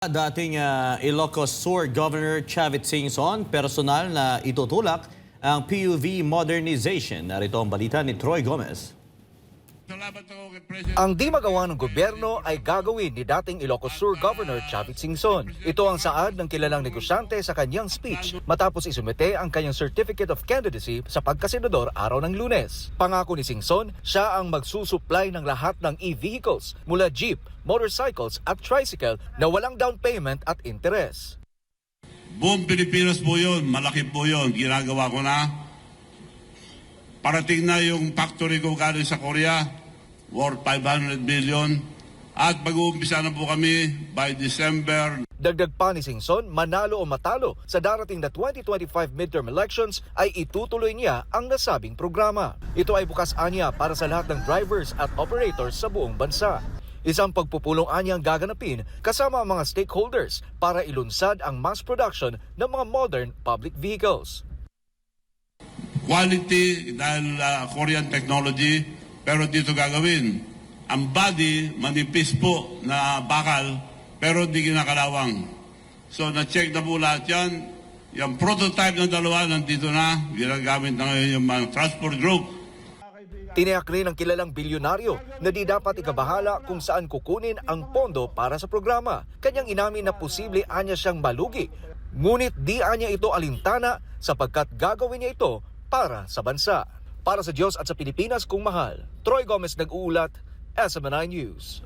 Dating Ilocos Sur Governor Chavit Singson, personal na itutulak ang PUV modernization. Narito ang balita ni Troy Gomez. Ang di magawa ng gobyerno ay gagawin ni dating Ilocos Sur Governor Chavit Singson. Ito ang saad ng kilalang negosyante sa kanyang speech matapos isumite ang kanyang Certificate of Candidacy sa pagkasenador araw ng Lunes. Pangako ni Singson, siya ang magsusupply ng lahat ng e-vehicles mula jeep, motorcycles at tricycle na walang down payment at interest. Buong Pilipinas po yun, malaki po yun, ginagawa ko na. Parating na yung factory ko galing sa Korea, worth 500 billion. At mag-uumpisa na po kami by December. Dagdag pa ni Singson, manalo o matalo sa darating na 2025 midterm elections ay itutuloy niya ang nasabing programa. Ito ay bukas anya para sa lahat ng drivers at operators sa buong bansa. Isang pagpupulong anyang gaganapin kasama ang mga stakeholders para ilunsad ang mass production ng mga modern public vehicles. Quality dahil Korean technology, pero dito gagawin. Ang body, manipis po na bakal, pero di ginakalawang. So na-check na po lahat yan. Yung prototype ng dalawa nandito na, ginagamit na ngayon yung mga transport group. Tiniyak rin ng kilalang bilyonaryo na di dapat ikabahala kung saan kukunin ang pondo para sa programa. Kanyang inamin na posible anya siyang malugi. Ngunit di anya ito alintana sapagkat gagawin niya ito para sa bansa. Para sa Diyos at sa Pilipinas kung mahal. Troy Gomez nag-uulat, SMNI News.